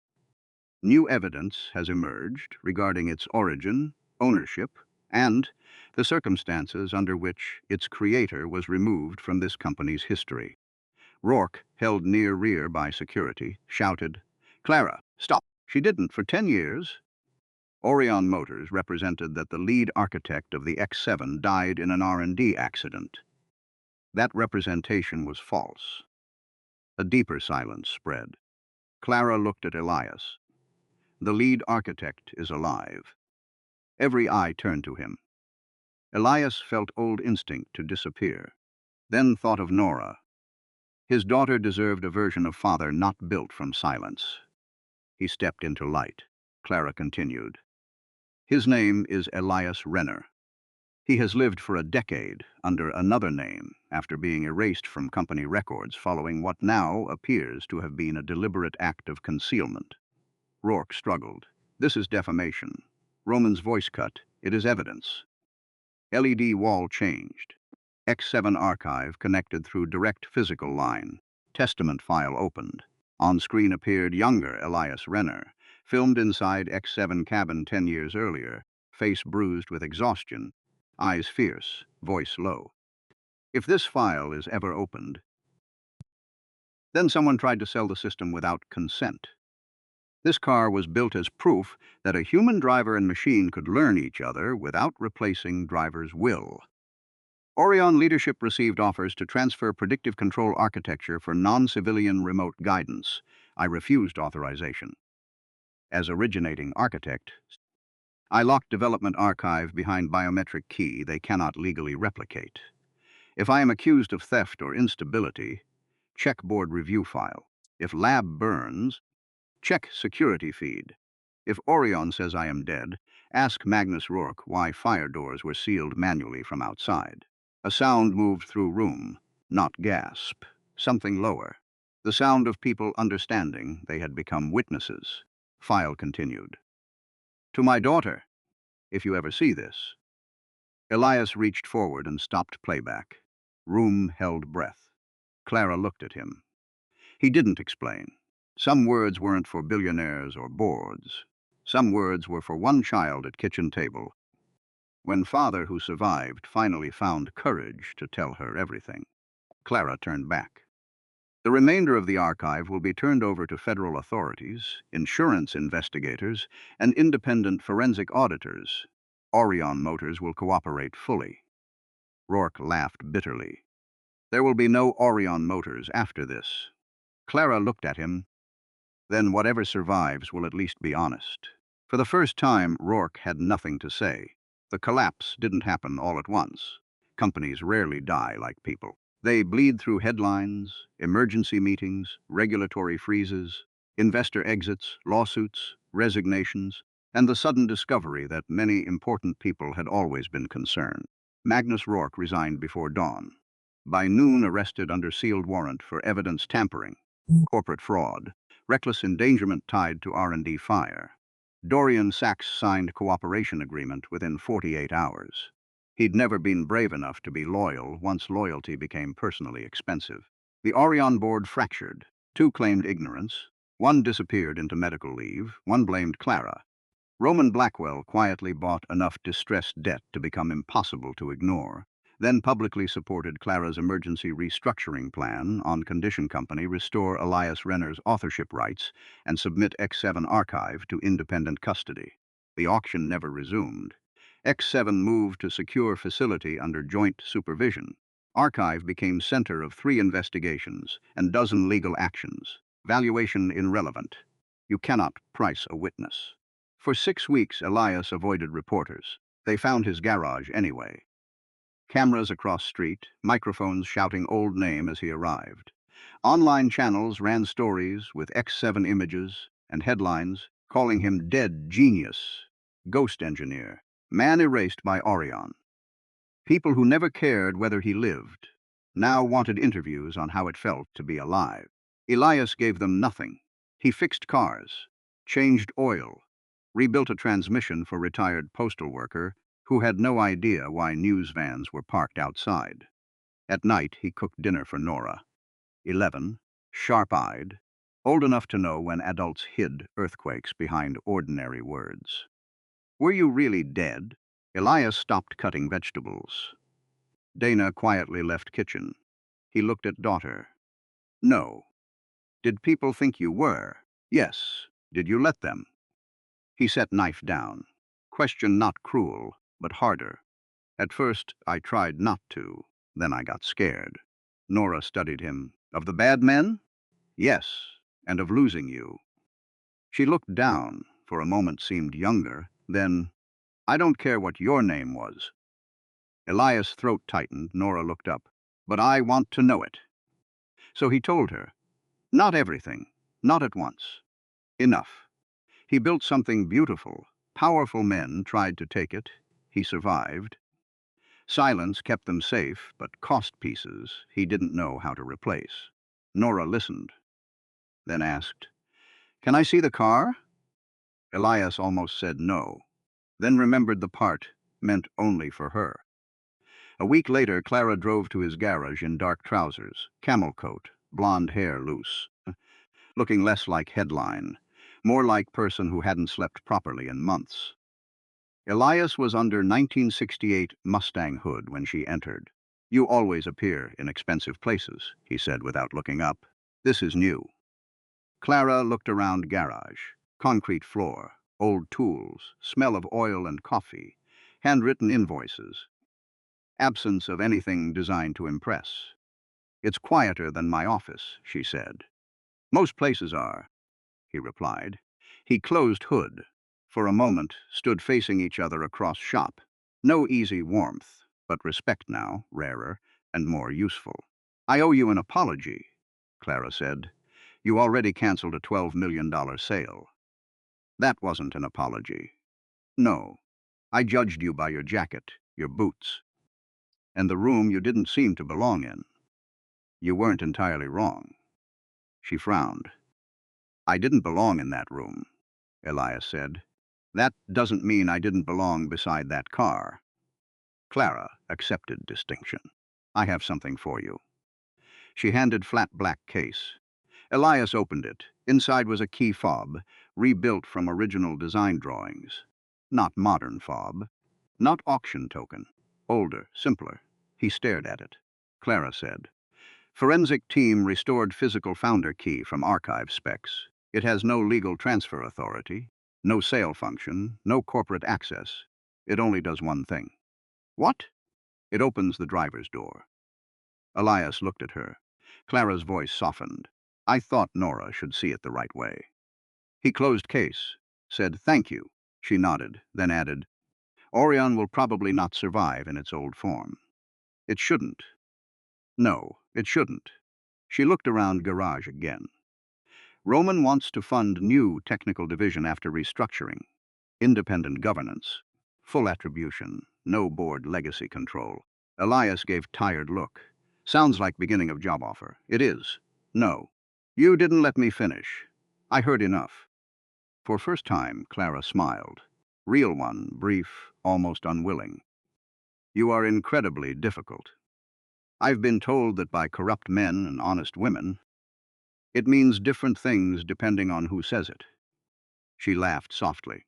New evidence has emerged regarding its origin, ownership, and the circumstances under which its creator was removed from this company's history. Rourke, held near rear by security, shouted, "Clara, stop!" She didn't for 10 years. Orion Motors represented that the lead architect of the X7 died in an R&D accident. That representation was false. A deeper silence spread. Clara looked at Elias. The lead architect is alive. Every eye turned to him. Elias felt old instinct to disappear, then thought of Nora. His daughter deserved a version of father not built from silence. He stepped into light. Clara continued. His name is Elias Renner. He has lived for a decade under another name after being erased from company records following what now appears to have been a deliberate act of concealment. Rourke struggled. This is defamation. Roman's voice cut. It is evidence. LED wall changed. X7 archive connected through direct physical line. Testament file opened. On screen appeared younger Elias Renner, filmed inside X7 cabin 10 years earlier, face bruised with exhaustion, eyes fierce, voice low. If this file is ever opened, then someone tried to sell the system without consent. This car was built as proof that a human driver and machine could learn each other without replacing driver's will. Orion leadership received offers to transfer predictive control architecture for non-civilian remote guidance. I refused authorization. As originating architect, I locked development archive behind biometric key they cannot legally replicate. If I am accused of theft or instability, check board review file. If lab burns, check security feed. If Orion says I am dead, ask Magnus Rourke why fire doors were sealed manually from outside. A sound moved through room, not gasp, something lower. The sound of people understanding they had become witnesses. File continued. To my daughter, if you ever see this. Elias reached forward and stopped playback. Room held breath. Clara looked at him. He didn't explain. Some words weren't for billionaires or boards. Some words were for one child at kitchen table. When father who survived finally found courage to tell her everything. Clara turned back. The remainder of the archive will be turned over to federal authorities, insurance investigators, and independent forensic auditors. Orion Motors will cooperate fully. Rourke laughed bitterly. There will be no Orion Motors after this. Clara looked at him. Then whatever survives will at least be honest. For the first time, Rourke had nothing to say. The collapse didn't happen all at once. Companies rarely die like people. They bleed through headlines, emergency meetings, regulatory freezes, investor exits, lawsuits, resignations, and the sudden discovery that many important people had always been concerned. Magnus Rourke resigned before dawn. By noon, arrested under sealed warrant for evidence tampering, corporate fraud, reckless endangerment tied to R&D fire. Dorian Sachs signed cooperation agreement within 48 hours. He'd never been brave enough to be loyal once loyalty became personally expensive. The Orion board fractured. Two claimed ignorance. One disappeared into medical leave. One blamed Clara. Roman Blackwell quietly bought enough distressed debt to become impossible to ignore. then publicly supported Clara's emergency restructuring plan on condition company restore Elias Renner's authorship rights and submit X7 archive to independent custody. The auction never resumed. X7 moved to secure facility under joint supervision. Archive became center of 3 investigations and dozen legal actions. Valuation irrelevant. You cannot price a witness. For 6 weeks, Elias avoided reporters. They found his garage anyway. Cameras across street, microphones shouting old name as he arrived. Online channels ran stories with X7 images and headlines calling him dead genius, ghost engineer, man erased by Orion. People who never cared whether he lived now wanted interviews on how it felt to be alive. Elias gave them nothing. He fixed cars, changed oil, rebuilt a transmission for retired postal worker who had no idea why news vans were parked outside. At night, he cooked dinner for Nora, 11, sharp-eyed, old enough to know when adults hid earthquakes behind ordinary words. Were you really dead? Elias stopped cutting vegetables. Dana quietly left kitchen. He looked at daughter. No. Did people think you were? Yes. Did you let them? He set knife down. Question not cruel, but harder. At first, I tried not to. Then I got scared. Nora studied him. Of the bad men? Yes. And of losing you. She looked down, for a moment seemed younger. Then, I don't care what your name was. Elias' throat tightened. Nora looked up. But I want to know it. So he told her. Not everything. Not at once. Enough. He built something beautiful. Powerful men tried to take it. He survived. Silence kept them safe, but cost pieces he didn't know how to replace. Nora listened, then asked, Can I see the car? Elias almost said no, then remembered the part meant only for her. A week later, Clara drove to his garage in dark trousers, camel coat, blonde hair loose, looking less like headline, more like person who hadn't slept properly in months. Elias was under 1968 Mustang hood when she entered. You always appear in expensive places, he said without looking up. This is new. Clara looked around garage. Concrete floor, old tools, smell of oil and coffee, handwritten invoices. Absence of anything designed to impress. It's quieter than my office, she said. Most places are, he replied. He closed hood. For a moment, stood facing each other across shop. No easy warmth, but respect now, rarer and more useful. I owe you an apology, Clara said. You already canceled a $12 million sale. That wasn't an apology. No. I judged you by your jacket, your boots, and the room you didn't seem to belong in. You weren't entirely wrong. She frowned. I didn't belong in that room, Elias said. That doesn't mean I didn't belong beside that car. Clara accepted distinction. I have something for you. She handed flat black case. Elias opened it. Inside was a key fob, rebuilt from original design drawings. Not modern fob. Not auction token. Older, simpler. He stared at it. Clara said, Forensic team restored physical founder key from archive specs. It has no legal transfer authority, no sale function, no corporate access. It only does one thing. What? It opens the driver's door. Elias looked at her. Clara's voice softened. I thought Nora should see it the right way. He closed case, said thank you. She nodded, then added, Orion will probably not survive in its old form. It shouldn't. No, it shouldn't. She looked around garage again. Roman wants to fund new technical division after restructuring. Independent governance. Full attribution. No board legacy control. Elias gave tired look. Sounds like beginning of job offer. It is. No. You didn't let me finish. I heard enough. For first time, Clara smiled. Real one, brief, almost unwilling. You are incredibly difficult. I've been told that by corrupt men and honest women, it means different things depending on who says it. She laughed softly.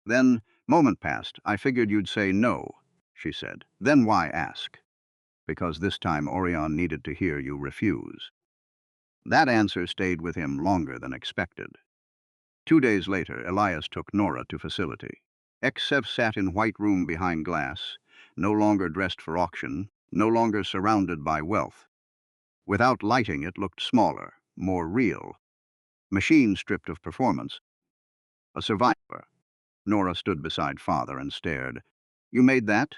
Then, moment passed, I figured you'd say no, she said. Then why ask? Because this time Orion needed to hear you refuse. That answer stayed with him longer than expected. 2 days later, Elias took Nora to facility. Xev sat in white room behind glass, no longer dressed for auction, no longer surrounded by wealth. Without lighting, it looked smaller, more real. Machine stripped of performance. A survivor. Nora stood beside father and stared. You made that?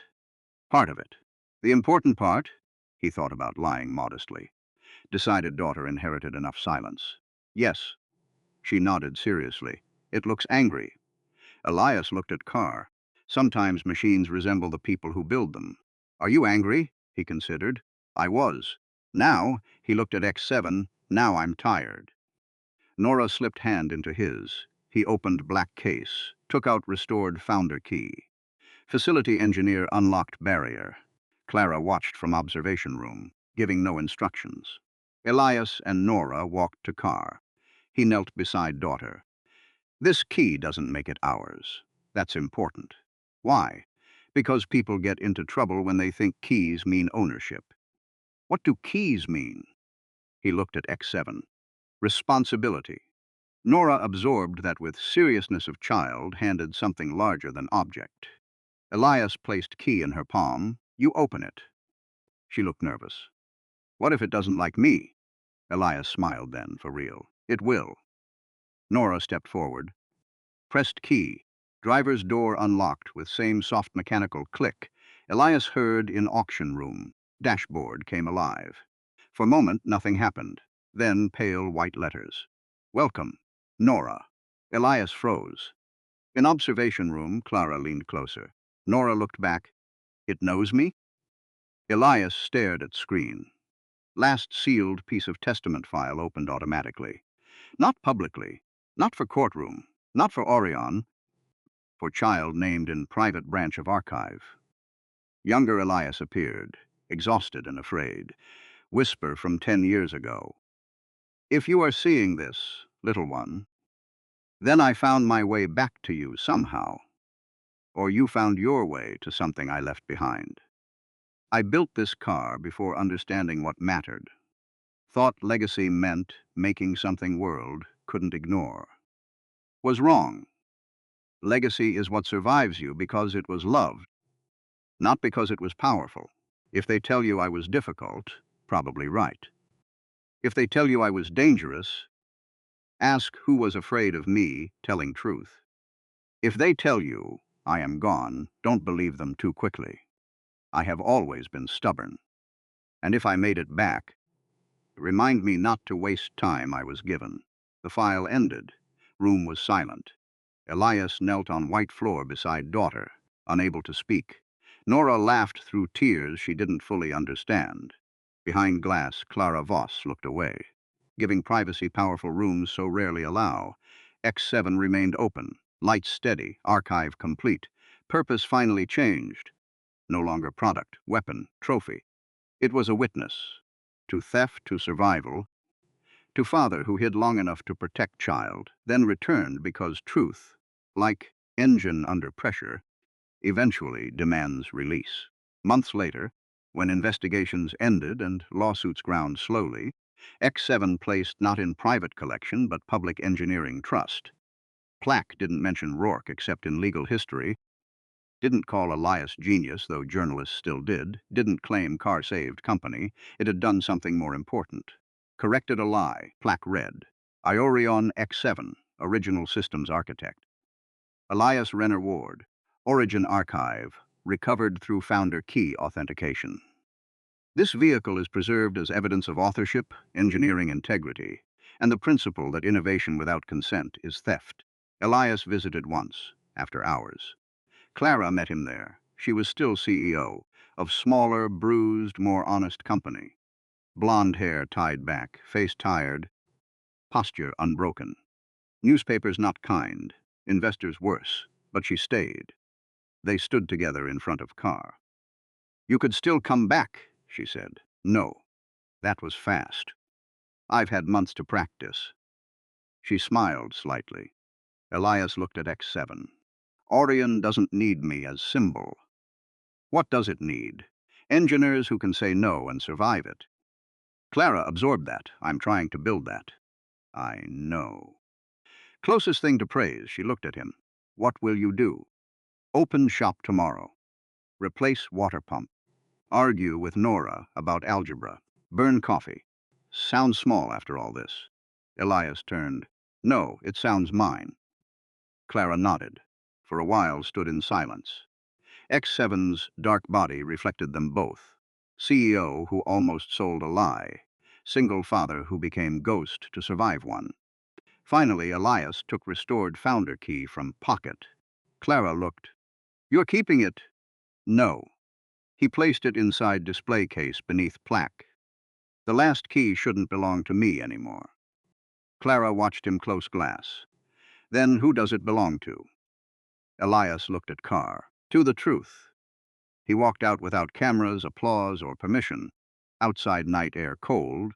Part of it. The important part? He thought about lying modestly. Decided daughter inherited enough silence. Yes. She nodded seriously. It looks angry. Elias looked at Carr. Sometimes machines resemble the people who build them. Are you angry? He considered. I was. Now, he looked at X7. Now I'm tired. Nora slipped hand into his. He opened black case, took out restored founder key. Facility engineer unlocked barrier. Clara watched from observation room, giving no instructions. Elias and Nora walked to Carr. He knelt beside daughter. This key doesn't make it ours. That's important. Why? Because people get into trouble when they think keys mean ownership. What do keys mean? He looked at X7. Responsibility. Nora absorbed that with seriousness of child handed something larger than object. Elias placed key in her palm. You open it. She looked nervous. What if it doesn't like me? Elias smiled then, for real. It will. Nora stepped forward. Pressed key. Driver's door unlocked with same soft mechanical click. Elias heard in auction room. Dashboard came alive. For a moment, nothing happened. Then pale white letters. Welcome, Nora. Elias froze. In observation room, Clara leaned closer. Nora looked back. It knows me? Elias stared at screen. Last sealed piece of testament file opened automatically. Not publicly. Not for courtroom. Not for Orion. For child named in private branch of archive. Younger Elias appeared, exhausted and afraid. Whisper from 10 years ago. If you are seeing this, little one, then I found my way back to you somehow. Or you found your way to something I left behind. I built this car before understanding what mattered. Thought legacy meant making something world couldn't ignore. Was wrong. Legacy is what survives you because it was loved, not because it was powerful. If they tell you I was difficult, probably right. If they tell you I was dangerous, ask who was afraid of me telling truth. If they tell you I am gone, don't believe them too quickly. I have always been stubborn. And if I made it back, remind me not to waste time I was given. The file ended. Room was silent. Elias knelt on white floor beside daughter, unable to speak. Nora laughed through tears she didn't fully understand. Behind glass, Clara Voss looked away, giving privacy powerful rooms so rarely allow. X7 remained open, lights steady, archive complete. Purpose finally changed. No longer product, weapon, trophy. It was a witness. To theft, to survival, to father who hid long enough to protect child, then returned because truth, like engine under pressure, eventually demands release. Months later, when investigations ended and lawsuits ground slowly, X7 placed not in private collection but public engineering trust. Plaque didn't mention Rourke except in legal history, didn't call Elias genius, though journalists still did, didn't claim car saved company. It had done something more important. Corrected a lie. Plaque read. Iorion X7, original systems architect. Elias Renner Ward, origin archive, recovered through founder key authentication. This vehicle is preserved as evidence of authorship, engineering integrity, and the principle that innovation without consent is theft. Elias visited once, after hours. Clara met him there. She was still CEO of smaller, bruised, more honest company. Blonde hair tied back, face tired, posture unbroken. Newspapers not kind, investors worse, but she stayed. They stood together in front of car. You could still come back, she said. No, that was fast. I've had months to practice. She smiled slightly. Elias looked at X7. Orion doesn't need me as symbol. What does it need? Engineers who can say no and survive it. Clara absorbed that. I'm trying to build that. I know. Closest thing to praise, she looked at him. What will you do? Open shop tomorrow. Replace water pump. Argue with Nora about algebra. Burn coffee. Sounds small after all this. Elias turned. No, it sounds mine. Clara nodded. For a while stood in silence. X7's dark body reflected them both. CEO who almost sold a lie. Single father who became ghost to survive one. Finally, Elias took restored founder key from pocket. Clara looked. You're keeping it? No. He placed it inside display case beneath plaque. The last key shouldn't belong to me anymore. Clara watched him close glass. Then who does it belong to? Elias looked at Carr. To the truth. He walked out without cameras, applause, or permission. Outside night air cold.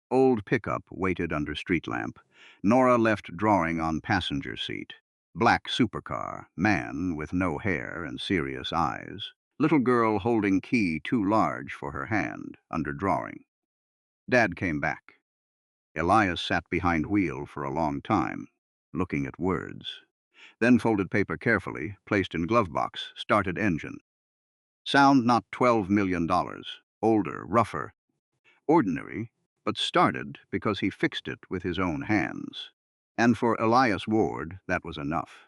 Old pickup waited under street lamp. Nora left drawing on passenger seat. Black supercar, man with no hair and serious eyes. Little girl holding key too large for her hand, under drawing. Dad came back. Elias sat behind wheel for a long time, looking at words. Then folded paper carefully, placed in glove box, started engine. Sound not $12 million. Older, rougher, ordinary, but started because he fixed it with his own hands. And for Elias Ward, that was enough.